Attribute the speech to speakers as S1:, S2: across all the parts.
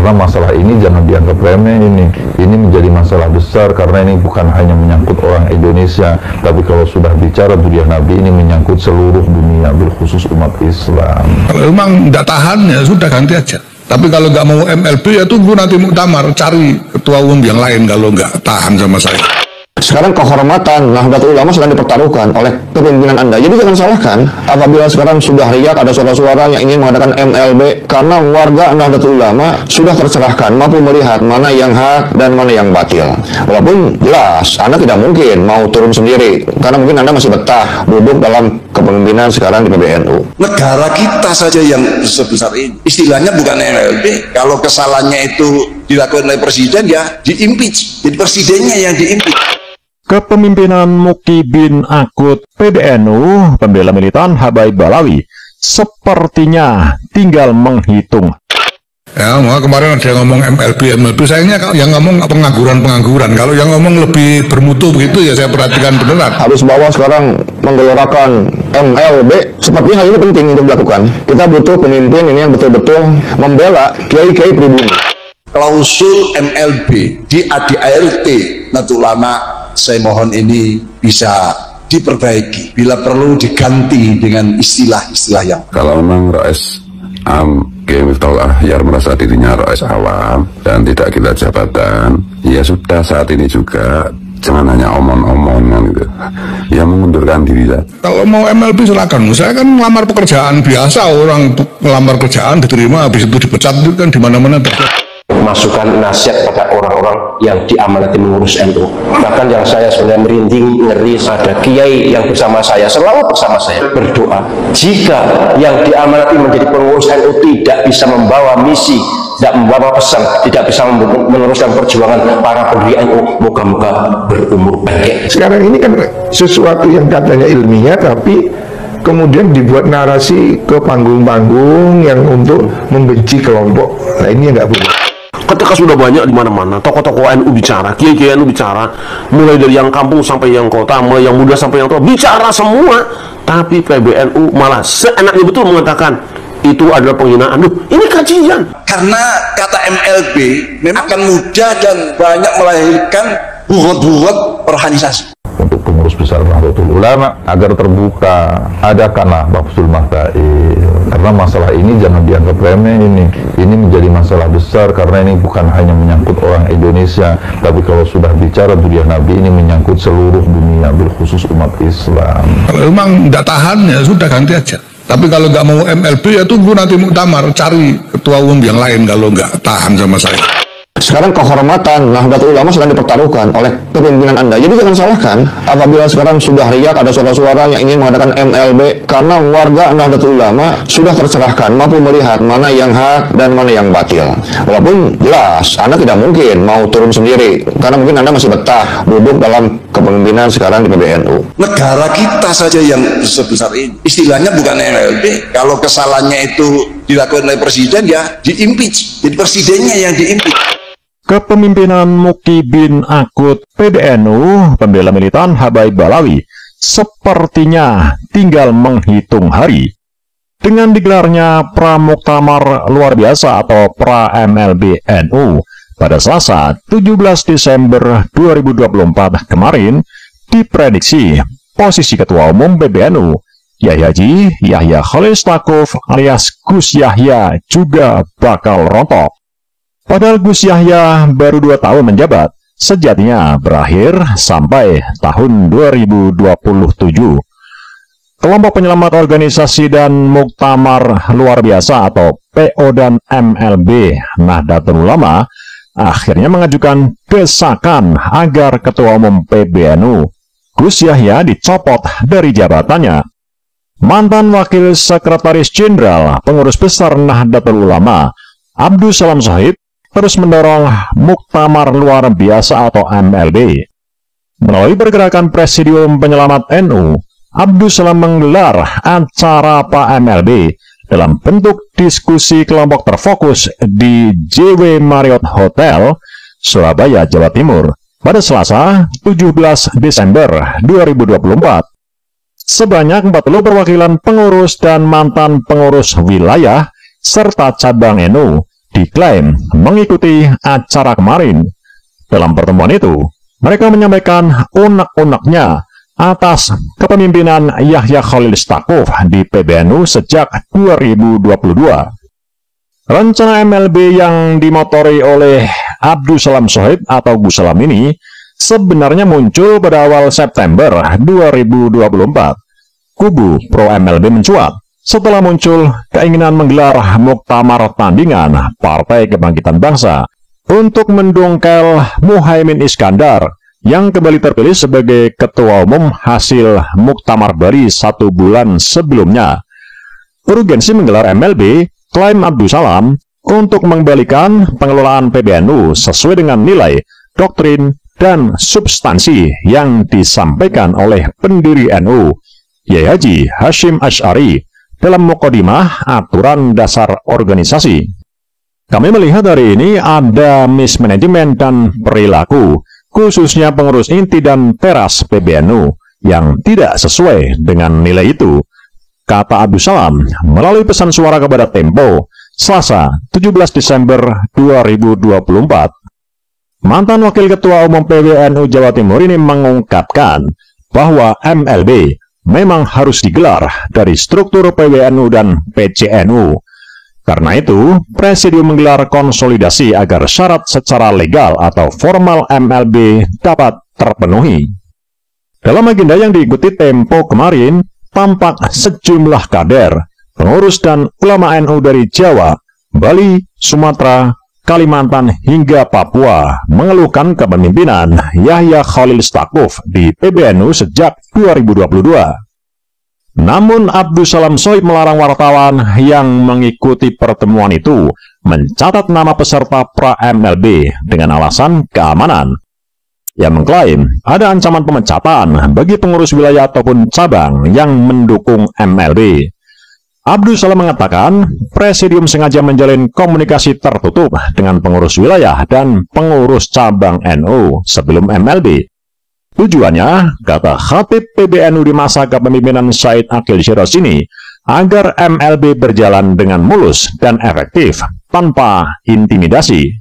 S1: Karena masalah ini jangan dianggap remeh ini menjadi masalah besar karena ini bukan hanya menyangkut orang Indonesia, tapi kalau sudah bicara Duriah Nabi ini menyangkut seluruh dunia, berkhusus umat Islam.
S2: Kalau memang tidak tahan ya sudah ganti aja. Tapi kalau nggak mau MLB ya tunggu nanti muktamar, cari ketua umum yang lain kalau nggak tahan sama saya.
S3: Sekarang kehormatan Nahdlatul Ulama sedang dipertaruhkan oleh kepemimpinan Anda. Jadi jangan salahkan apabila sekarang sudah riak ada suara-suara yang ingin mengadakan MLB karena warga Nahdlatul Ulama sudah tercerahkan, mampu melihat mana yang hak dan mana yang batil. Walaupun jelas Anda tidak mungkin mau turun sendiri karena mungkin Anda masih betah duduk dalam kepemimpinan sekarang di PBNU.
S4: Negara kita saja yang sebesar ini. Istilahnya bukan MLB. Kalau kesalahannya itu dilakukan oleh presiden ya di-impeach. Jadi presidennya yang di-impeach.
S5: Kepemimpinan Muki bin Akut PBNU, pembela militan Habaib Balawi, sepertinya tinggal menghitung.
S2: Ya, kemarin ada yang ngomong MLB, sayangnya yang ngomong pengangguran. Kalau yang ngomong lebih bermutu begitu ya saya perhatikan beneran.
S3: Habis bawah sekarang menggelorakan MLB, sepertinya hal ini penting untuk dilakukan. Kita butuh pemimpin ini yang betul-betul membela kiai-kiai pribumi.
S4: Klausul MLB di ADART Nahdlatul Ulama, saya mohon ini bisa diperbaiki, bila perlu diganti dengan istilah-istilah yang
S6: kalau memang Rais Miftahul Ahyar merasa dirinya Rais awam dan tidak gila jabatan, ya sudah saat ini juga jangan hanya omong-omongan gitu, ya mengundurkan diri lah.
S2: Kalau mau MLB silakan, saya kan melamar pekerjaan biasa, orang melamar kerjaan diterima habis itu dipecat itu kan di mana-mana terjadi.
S7: Masukan nasihat pada orang-orang yang diamanati mengurus NU. Bahkan yang saya sebenarnya merinding, ngeri, ada kiai yang bersama saya, selalu bersama saya berdoa. Jika yang diamanati menjadi pengurus NU tidak bisa membawa misi, tidak membawa pesan, tidak bisa meneruskan perjuangan para pendiri NU, moga-moga berumur pendek.
S8: Sekarang ini kan sesuatu yang katanya ilmiah, tapi kemudian dibuat narasi ke panggung-panggung yang untuk membenci kelompok. Nah ini yang nggak boleh.
S9: Ketika sudah banyak di mana-mana tokoh-tokoh NU bicara, kiai-kiai NU bicara, mulai dari yang kampung sampai yang kota, mulai yang muda sampai yang tua, bicara semua, tapi PBNU malah seenaknya betul mengatakan itu adalah penghinaan. Duh, ini kajian.
S4: Karena kata MLB memang akan mudah dan banyak melahirkan burat-burat organisasi.
S1: Untuk pengurus besar Nahdlatul Ulama agar terbuka, adakanlah Bafsul Masail. Karena masalah ini jangan dianggap remeh ini menjadi masalah besar karena ini bukan hanya menyangkut orang Indonesia, tapi kalau sudah bicara Duriah Nabi ini menyangkut seluruh dunia, berkhusus umat Islam.
S2: Kalau memang tidak tahan ya sudah ganti aja. Tapi kalau nggak mau MLB ya tunggu nanti muktamar, cari ketua umum yang lain kalau nggak tahan sama saya.
S3: Sekarang kehormatan Nahdlatul Ulama sedang dipertaruhkan oleh kepemimpinan Anda. Jadi jangan salahkan apabila sekarang sudah riak ada suara-suara yang ingin mengadakan MLB karena warga Nahdlatul Ulama sudah tercerahkan, mampu melihat mana yang hak dan mana yang batil. Walaupun jelas Anda tidak mungkin mau turun sendiri karena mungkin Anda masih betah duduk dalam kepemimpinan sekarang di PBNU.
S4: Negara kita saja yang sebesar ini. Istilahnya bukan MLB. Kalau kesalahannya itu dilakukan oleh presiden ya di-impeach. Jadi presidennya yang di-impeach.
S5: Kepemimpinan Muki bin Akut PBNU, pembela militan Habaib Balawi, sepertinya tinggal menghitung hari. Dengan digelarnya Pramuktamar Luar Biasa atau Pra-MLB NU pada Selasa 17 Desember 2024 kemarin, diprediksi posisi Ketua Umum PBNU, Yahya Haji Yahya Khalil Stakuf alias Gus Yahya juga bakal rontok. Padahal Gus Yahya baru 2 tahun menjabat, sejatinya berakhir sampai tahun 2027. Kelompok penyelamat organisasi dan Muktamar Luar Biasa atau PO dan MLB Nahdlatul Ulama akhirnya mengajukan desakan agar Ketua Umum PBNU Gus Yahya dicopot dari jabatannya. Mantan Wakil Sekretaris Jenderal Pengurus Besar Nahdlatul Ulama Abdus Salam Shahid terus mendorong Muktamar Luar Biasa atau MLB. Melalui pergerakan Presidium Penyelamat NU, Abdus Salam menggelar acara PA-MLB dalam bentuk diskusi kelompok terfokus di JW Marriott Hotel, Surabaya, Jawa Timur, pada Selasa 17 Desember 2024. Sebanyak 40 perwakilan pengurus dan mantan pengurus wilayah serta cabang NU diklaim mengikuti acara kemarin. Dalam pertemuan itu, mereka menyampaikan unek-uneknya atas kepemimpinan Yahya Khalil Stakuf di PBNU sejak 2022. Rencana MLB yang dimotori oleh Abdus Salam Shoaib atau Gus Salam ini sebenarnya muncul pada awal September 2024. Kubu pro MLB mencuat setelah muncul keinginan menggelar muktamar tandingan Partai Kebangkitan Bangsa untuk mendongkel Muhaimin Iskandar yang kembali terpilih sebagai ketua umum hasil muktamar Bali 1 bulan sebelumnya. Urgensi menggelar MLB, klaim Abdus Salam, untuk mengembalikan pengelolaan PBNU sesuai dengan nilai, doktrin, dan substansi yang disampaikan oleh pendiri NU, Yai Haji Hashim Asy'ari, dalam Muqaddimah Aturan Dasar Organisasi. Kami melihat hari ini ada mismanajemen dan perilaku, khususnya pengurus inti dan teras PBNU, yang tidak sesuai dengan nilai itu, kata Abdus Salam melalui pesan suara kepada Tempo, Selasa 17 Desember 2024. Mantan Wakil Ketua Umum PBNU Jawa Timur ini mengungkapkan bahwa MLB memang harus digelar dari struktur PBNU dan PCNU. Karena itu, Presidium menggelar konsolidasi agar syarat secara legal atau formal MLB dapat terpenuhi. Dalam agenda yang diikuti Tempo kemarin, tampak sejumlah kader, pengurus dan ulama NU dari Jawa, Bali, Sumatera, Kalimantan hingga Papua mengeluhkan kepemimpinan Yahya Khalil Stakuf di PBNU sejak 2022. Namun Abdus Salam Shoaib melarang wartawan yang mengikuti pertemuan itu mencatat nama peserta pra-MLB dengan alasan keamanan. Ia mengklaim ada ancaman pemecatan bagi pengurus wilayah ataupun cabang yang mendukung MLB. Abdus Salam mengatakan Presidium sengaja menjalin komunikasi tertutup dengan pengurus wilayah dan pengurus cabang NU sebelum MLB. Tujuannya, kata Khatib PBNU di masa kepemimpinan Said Aqil Syiraj ini, agar MLB berjalan dengan mulus dan efektif tanpa intimidasi.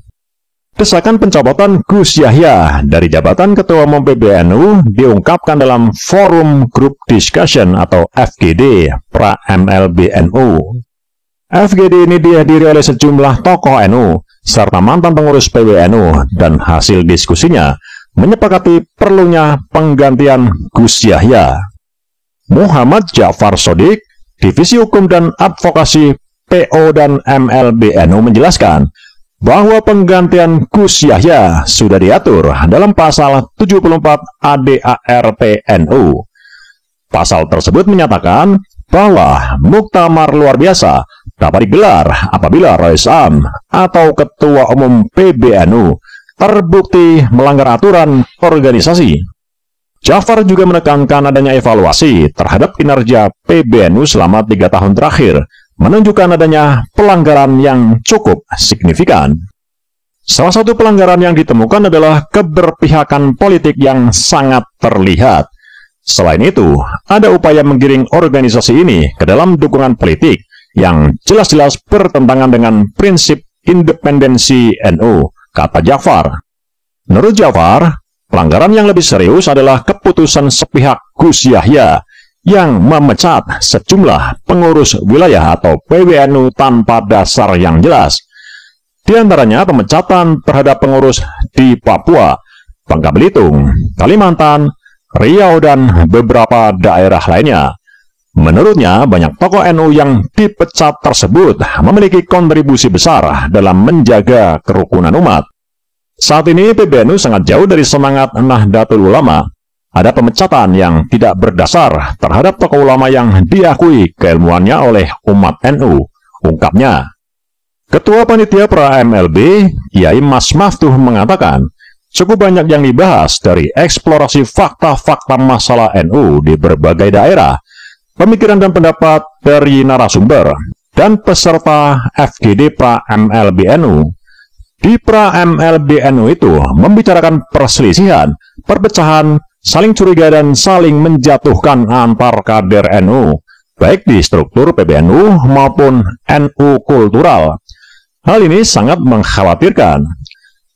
S5: Desakan pencopotan Gus Yahya dari jabatan Ketua Umum PBNU diungkapkan dalam Forum Group Discussion atau FGD pra-MLB-NU. FGD ini dihadiri oleh sejumlah tokoh NU serta mantan pengurus PBNU, dan hasil diskusinya menyepakati perlunya penggantian Gus Yahya. Muhammad Ja'far Shodiq, Divisi Hukum dan Advokasi PO dan MLB-NU menjelaskan bahwa penggantian Gus Yahya sudah diatur dalam pasal 74 ADART NU. Pasal tersebut menyatakan bahwa muktamar luar biasa dapat digelar apabila Rais Am atau Ketua Umum PBNU terbukti melanggar aturan organisasi. Ja'far juga menekankan adanya evaluasi terhadap kinerja PBNU selama 3 tahun terakhir, menunjukkan adanya pelanggaran yang cukup signifikan. Salah satu pelanggaran yang ditemukan adalah keberpihakan politik yang sangat terlihat. Selain itu, ada upaya menggiring organisasi ini ke dalam dukungan politik yang jelas-jelas bertentangan dengan prinsip independensi NU, kata Ja'far. Menurut Ja'far, pelanggaran yang lebih serius adalah keputusan sepihak Gus Yahya yang memecat sejumlah pengurus wilayah atau PBNU tanpa dasar yang jelas. Di antaranya pemecatan terhadap pengurus di Papua, Bangka Belitung, Kalimantan, Riau, dan beberapa daerah lainnya. Menurutnya, banyak tokoh NU yang dipecat tersebut memiliki kontribusi besar dalam menjaga kerukunan umat. Saat ini PBNU sangat jauh dari semangat Nahdlatul Ulama. Ada pemecatan yang tidak berdasar terhadap tokoh ulama yang diakui keilmuannya oleh umat NU, ungkapnya. Ketua Panitia Pra-MLB, Kiai Mas Maftuh mengatakan, cukup banyak yang dibahas dari eksplorasi fakta-fakta masalah NU di berbagai daerah, pemikiran dan pendapat dari narasumber dan peserta FGD Pra-MLB-NU. Di Pra-MLB-NU itu membicarakan perselisihan, perpecahan, saling curiga dan saling menjatuhkan antar kader NU, baik di struktur PBNU maupun NU kultural. Hal ini sangat mengkhawatirkan.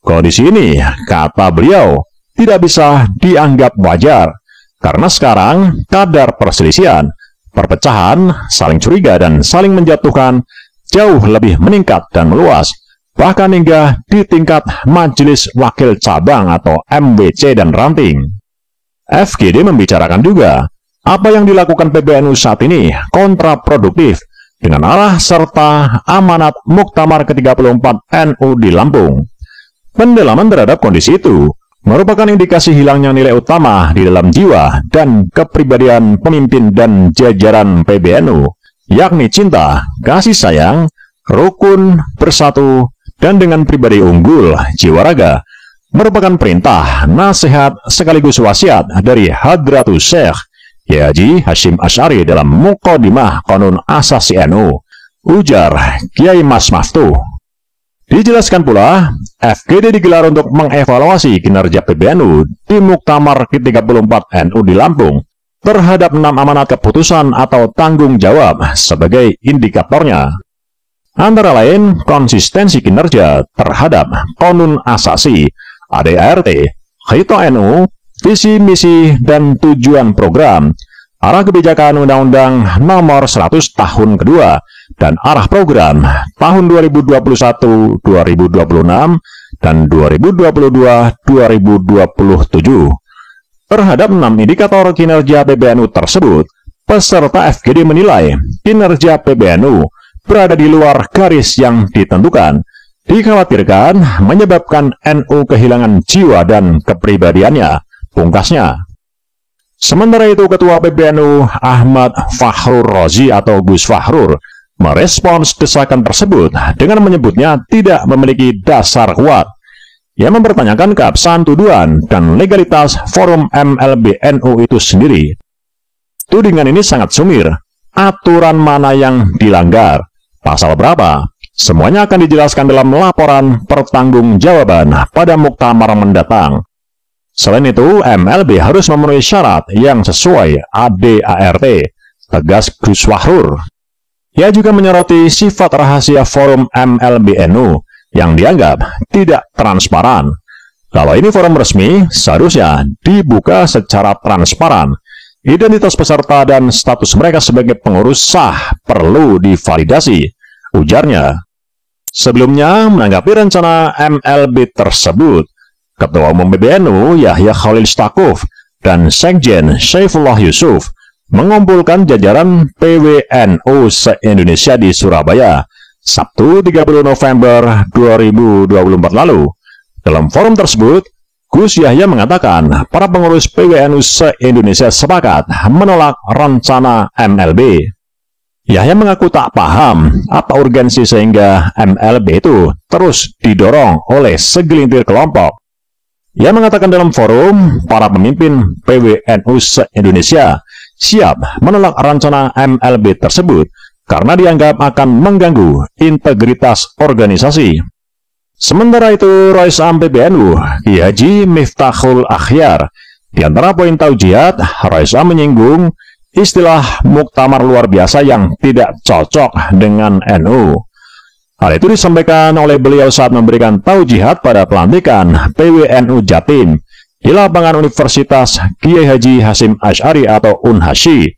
S5: Kondisi ini, kata beliau, tidak bisa dianggap wajar, karena sekarang kadar perselisihan, perpecahan, saling curiga, dan saling menjatuhkan jauh lebih meningkat dan meluas, bahkan hingga di tingkat Majelis Wakil Cabang atau MWC dan ranting. FGD membicarakan juga, apa yang dilakukan PBNU saat ini kontraproduktif dengan arah serta amanat Muktamar ke-34 NU di Lampung. Pendalaman terhadap kondisi itu merupakan indikasi hilangnya nilai utama di dalam jiwa dan kepribadian pemimpin dan jajaran PBNU, yakni cinta, kasih sayang, rukun, bersatu, dan dengan pribadi unggul, jiwa raga, merupakan perintah, nasihat, sekaligus wasiat dari Hadratus Syekh Kiai Haji Hasyim Asy'ari dalam Muqaddimah Qanun Asasi NU, ujar Kiai Mas Maftuh. Dijelaskan pula, FGD digelar untuk mengevaluasi kinerja PBNU di Muktamar ke-34 NU di Lampung terhadap 6 amanat keputusan atau tanggung jawab sebagai indikatornya. Antara lain, konsistensi kinerja terhadap Qanun Asasi, ADART, Khito NU, visi, misi, dan tujuan program, arah kebijakan Undang-Undang Nomor 100 Tahun Kedua, dan arah program tahun 2021-2026 dan 2022-2027. Terhadap 6 indikator kinerja PBNU tersebut, peserta FGD menilai kinerja PBNU berada di luar garis yang ditentukan, dikhawatirkan menyebabkan NU kehilangan jiwa dan kepribadiannya, pungkasnya. Sementara itu, Ketua PBNU Ahmad Fakhrur Razi atau Gus Fakhrur merespons desakan tersebut dengan menyebutnya tidak memiliki dasar kuat. Ia mempertanyakan keabsahan tuduhan dan legalitas forum MLB NU itu sendiri. Tudingan ini sangat sumir. Aturan mana yang dilanggar? Pasal berapa? Semuanya akan dijelaskan dalam laporan pertanggungjawaban pada muktamar mendatang. Selain itu, MLB harus memenuhi syarat yang sesuai ADART, tegas Gus Fakhrur. Ia juga menyoroti sifat rahasia forum MLB NU yang dianggap tidak transparan. Kalau ini forum resmi, seharusnya dibuka secara transparan. Identitas peserta dan status mereka sebagai pengurus sah perlu divalidasi, ujarnya. Sebelumnya, menanggapi rencana MLB tersebut, Ketua Umum PBNU Yahya Khalil Stakuf dan Sekjen Syaifullah Yusuf mengumpulkan jajaran PWNU se-Indonesia di Surabaya, Sabtu 30 November 2024 lalu. Dalam forum tersebut, Gus Yahya mengatakan para pengurus PWNU se-Indonesia sepakat menolak rencana MLB. Yahya mengaku tak paham apa urgensi sehingga MLB itu terus didorong oleh segelintir kelompok. Ia mengatakan dalam forum, para pemimpin PWNU se-Indonesia siap menolak rencana MLB tersebut karena dianggap akan mengganggu integritas organisasi. Sementara itu, Rois Am PBNU, Kiai Haji Miftahul Akhyar, di antara poin taujihat, Rois Am menyinggung istilah muktamar luar biasa yang tidak cocok dengan NU. Hal itu disampaikan oleh beliau saat memberikan taujihat pada pelantikan PWNU Jatim di lapangan Universitas Kiai Haji Hasyim Asy'ari atau Unhasyi,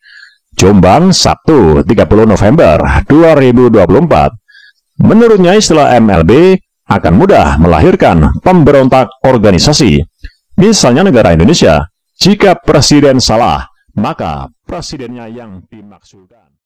S5: Jombang, Sabtu 30 November 2024. Menurutnya istilah MLB akan mudah melahirkan pemberontak organisasi. Misalnya negara Indonesia, jika presiden salah, maka presidennya yang dimaksudkan.